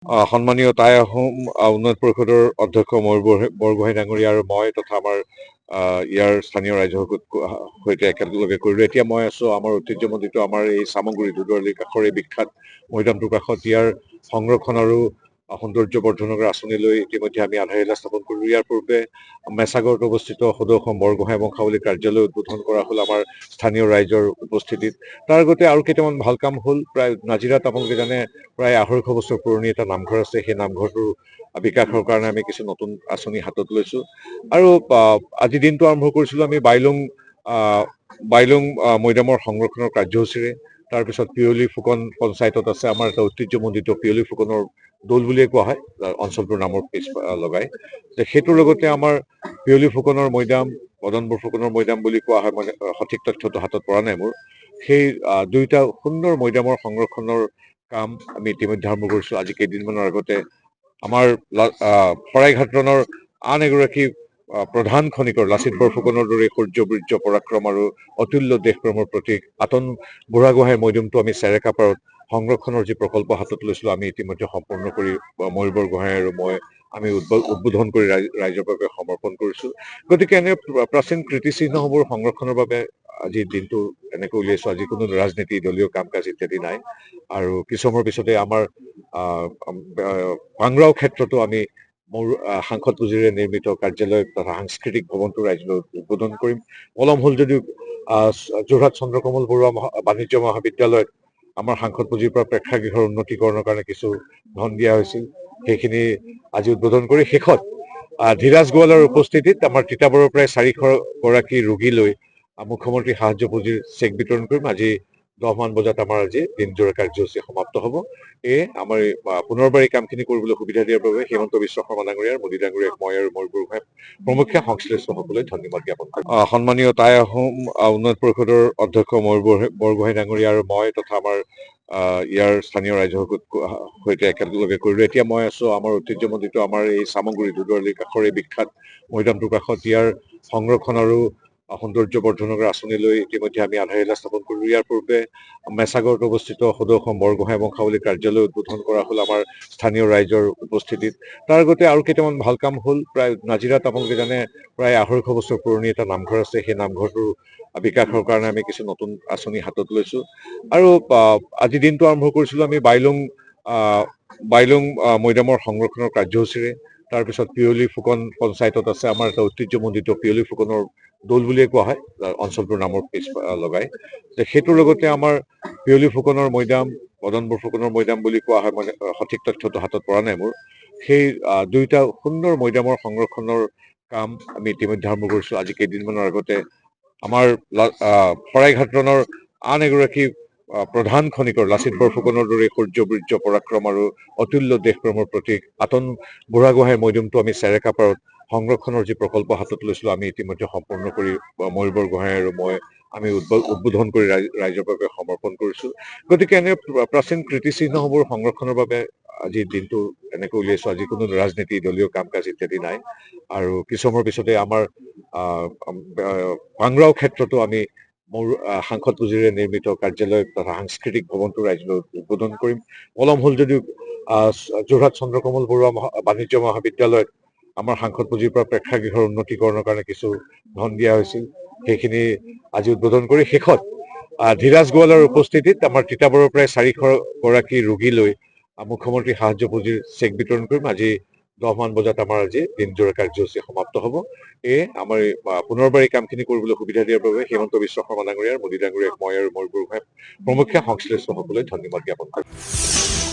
সন্মানীয় টাই আহোম উন্নয়ন পৰিষদৰ অধ্যক্ষ ময়ূৰ বৰগোহাঁই ডাঙৰীয়া আৰু মই তথা আমাৰ ইয়াৰ স্থানীয় ৰাইজৰ সৈতে একেলগে কৰিলোঁ। এতিয়া মই আছো আমাৰ ঐতিহ্যমণ্ডিত আমাৰ এই চামগুৰি দুধৰলিৰ কাষৰ এই বিখ্যাত মৈদামটোৰ কাষত ইয়াৰ সংৰক্ষণ আৰু সৌন্দৰ্য বৰ্ধনৰ আঁচনি লৈ ইতিমধ্যে আমি আধাৰশিলা স্থাপন কৰিলোঁ। ইয়াৰ পূৰ্বে মেছাগড়ত অৱস্থিত সদৌ অসম বৰগোহাঁই বংশাৱলী কাৰ্যালয় উদ্বোধন কৰা হ'ল আমাৰ স্থানীয় ৰাইজৰ উপস্থিতিত। তাৰ আগতে আৰু কেইটামান ভাল কাম হ'ল। প্ৰায় নাজিৰাত আপোনালোকে জানে প্ৰায় 250 বছৰ পুৰণি এটা নামঘৰ আছে। সেই নামঘৰটোৰ বিকাশৰ কাৰণে আমি কিছু নতুন আঁচনি হাতত লৈছোঁ। আৰু আজি দিনটো আৰম্ভ কৰিছিলোঁ আমি বাইলুং মৈদামৰ সংৰক্ষণৰ কাৰ্যসূচীৰে। তাৰপিছত পিয়লি ফুকন পঞ্চায়তত আছে আমাৰ এটা ঐতিহ্যমণ্ডিত পিয়লি ফুকনৰ দৌল বুলিয়ে কোৱা হয় অঞ্চলটোৰ নামৰ পিছ লগাই। সেইটোৰ লগতে আমাৰ পিয়লি ফুকনৰ মৈদাম, মদন বৰফুকনৰ মৈদাম বুলি কোৱা হয়, মানে সঠিক তথ্যটো হাতত পৰা নাই মোৰ। সেই দুইটা সুন্দৰ মৈদামৰ সংৰক্ষণৰ কাম আমি ইতিমধ্যে আৰম্ভ কৰিছোঁ। আজি কেইদিনমানৰ আগতে আমাৰ শৰাইঘাটৰণৰ আন এগৰাকী প্ৰধান খনিকৰ লাচিত বৰফুকনৰ দৰে সূৰ্যবীৰ্য পৰাক্ৰম আৰু অতুল্য দেশপ্ৰেমৰ প্ৰতীক আতন বুঢ়াগোহাঁইৰ মৈদামটো আমি চেৰেকাপাৰত সংৰক্ষণৰ যি প্ৰকল্প হাতত লৈছিলোঁ আমি ইতিমধ্যে সম্পূৰ্ণ কৰি ময়ূৰ বৰগোহাঁই আৰু মই আমি উদ্বোধন কৰি ৰাইজৰ বাবে সমৰ্পণ কৰিছোঁ। গতিকে এনে প্ৰাচীন কীৰ্তিচিহ্নসমূহৰ সংৰক্ষণৰ বাবে আজিৰ দিনটো এনেকৈ উলিয়াইছোঁ। আজি কোনো ৰাজনীতি দলীয় কাম কাজ ইত্যাদি নাই। আৰু কিছু সময়ৰ পিছতে আমাৰ পাংৰাও ক্ষেত্ৰতো আমি মোৰ সাংসদ পুঁজিৰে নিৰ্মিত কাৰ্যালয় তথা সাংস্কৃতিক ভৱনটো ৰাইজলৈ উদ্বোধন কৰিম। পলম হ'ল যদিও যোৰহাট চন্দ্ৰকমল বৰুৱা বাণিজ্য মহাবিদ্যালয়ত আমাৰ সাংসদ পুঁজিৰ পৰা প্ৰেক্ষাগৃহৰ উন্নতিকৰণৰ কাৰণে কিছু ধন দিয়া হৈছিল। সেইখিনি আজি উদ্বোধন কৰি শেষত ধীৰাজ গোৱালৰ উপস্থিতিত আমাৰ তিতাবৰৰ প্ৰায় 400 গৰাকী ৰোগী লৈ মুখ্যমন্ত্ৰী সাহায্য পুঁজিৰ চেক বিতৰণ কৰিম। আজি 10 মান বজাত আমাৰ আজি দিনজোৰা কাৰ্যসূচী সমাপ্ত হ'ব। আমাৰ পুনৰবাৰ এই কামখিনি কৰিবলৈ সুবিধা দিয়াৰ বাবে হিমন্ত বিশ্ব শৰ্মা ডাঙৰীয়াৰ, মোদী ডাঙৰীয়াক মই আৰু ময়ূৰ বৰগোহাঁই প্ৰমুখ্যে সংশ্লিষ্টসকলে ধন্যবাদ জ্ঞাপন কৰিম। সন্মানীয় টাই আহোম উন্নয়ন পৰিষদৰ অধ্যক্ষ ময়ূৰ বৰগোহাঁই ডাঙৰীয়া আৰু মই তথা আমাৰ ইয়াৰ স্থানীয় ৰাইজৰ সৈতে একেলগে কৰিলোঁ। এতিয়া মই আছো আমাৰ ঐতিহ্যমণ্ডিত আমাৰ এই চামগুৰি দুধৰলিৰ কাষৰ এই বিখ্যাত মৈদামটোৰ কাষত ইয়াৰ সংৰক্ষণ আৰু সৌন্দৰ্য বৰ্ধনৰ আঁচনি লৈ ইতিমধ্যে আমি আধাৰশিলা স্থাপন কৰিলোঁ। ইয়াৰ পূৰ্বে মেছাগড়ত অৱস্থিত সদৌ অসম বৰগোহাঁই বংশাৱলী কাৰ্যালয় উদ্বোধন কৰা হ'ল আমাৰ স্থানীয় ৰাইজৰ উপস্থিতিত। তাৰ আগতে আৰু কেইটামান ভাল কাম হ'ল। প্ৰায় নাজিৰাত আপোনালোকে জানে প্ৰায় 250 বছৰ পুৰণি এটা নামঘৰ আছে। সেই নামঘৰটোৰ বিকাশৰ কাৰণে আমি কিছু নতুন আঁচনি হাতত লৈছোঁ। আৰু আজি দিনটো আৰম্ভ কৰিছিলোঁ আমি বাইলুং মৈদামৰ সংৰক্ষণৰ কাৰ্যসূচীৰে। তাৰপিছত পিয়লি ফুকন পঞ্চায়তত আছে আমাৰ এটা ঐতিহ্যমণ্ডিত পিয়লি ফুকনৰ দৌল বুলিয়ে কোৱা হয় অঞ্চলটোৰ নামৰ পিছ লগাই। সেইটোৰ লগতে আমাৰ পিয়লি ফুকনৰ মৈদাম, মদন বৰফুকনৰ মৈদাম বুলি কোৱা হয়, মানে সঠিক তথ্যটো হাতত পৰা নাই মোৰ। সেই দুইটা সুন্দৰ মৈদামৰ সংৰক্ষণৰ কাম আমি ইতিমধ্যে আৰম্ভ কৰিছোঁ। আজি কেইদিনমানৰ আগতে আমাৰ শৰাইঘাটৰণৰ আন এগৰাকী প্ৰধান খনিকৰ লাচিত বৰফুকনৰ দৰে সূৰ্যবীৰ্য পৰাক্ৰম আৰু অতুল্য দেশপ্ৰেমৰ প্ৰতীক আতন বুঢ়াগোহাঁইৰ মৈদামটো আমি চেৰেকাপাৰত সংৰক্ষণৰ যি প্ৰকল্প হাতত লৈছিলোঁ আমি ইতিমধ্যে সম্পূৰ্ণ কৰি ময়ূৰ বৰগোহাঁই আৰু মই আমি উদ্বোধন কৰি ৰাইজৰ বাবে সমৰ্পণ কৰিছোঁ। গতিকে এনে প্ৰাচীন কীৰ্তিচিহ্নসমূহৰ সংৰক্ষণৰ বাবে আজিৰ দিনটো এনেকৈ উলিয়াইছোঁ। আজি কোনো ৰাজনীতি দলীয় কাম কাজ ইত্যাদি নাই। আৰু কিছু সময়ৰ পিছতে আমাৰ পাংৰাও ক্ষেত্ৰতো আমি মোৰ সাংসদ পুঁজিৰে নিৰ্মিত কাৰ্যালয় তথা সাংস্কৃতিক ভৱনটো ৰাইজলৈ উদ্বোধন কৰিম। পলম হ'ল যদিও যোৰহাট চন্দ্ৰকমল বৰুৱা বাণিজ্য মহাবিদ্যালয়ত আমাৰ সাংসদ পুঁজিৰ পৰা প্ৰেক্ষাগৃহৰ উন্নতিকৰণৰ কাৰণে কিছু ধন দিয়া হৈছিল। সেইখিনি আজি উদ্বোধন কৰি শেষত ধীৰাজ গোৱালৰ উপস্থিতিত আমাৰ তিতাবৰৰ প্ৰায় 400 গৰাকী ৰোগী লৈ মুখ্যমন্ত্ৰী সাহায্য পুঁজিৰ চেক বিতৰণ কৰিম। আজি 10 মান বজাত আমাৰ আজি দিনজোৰা কাৰ্যসূচী সমাপ্ত হ'ব। আমাৰ পুনৰবাৰ এই কামখিনি কৰিবলৈ সুবিধা দিয়াৰ বাবে হিমন্ত বিশ্ব শৰ্মা ডাঙৰীয়াৰ, মোদী ডাঙৰীয়াক মই আৰু ময়ূৰ বৰগোহাঁই প্ৰমুখ্যে সংশ্লিষ্টসকলে ধন্যবাদ জ্ঞাপন কৰিম।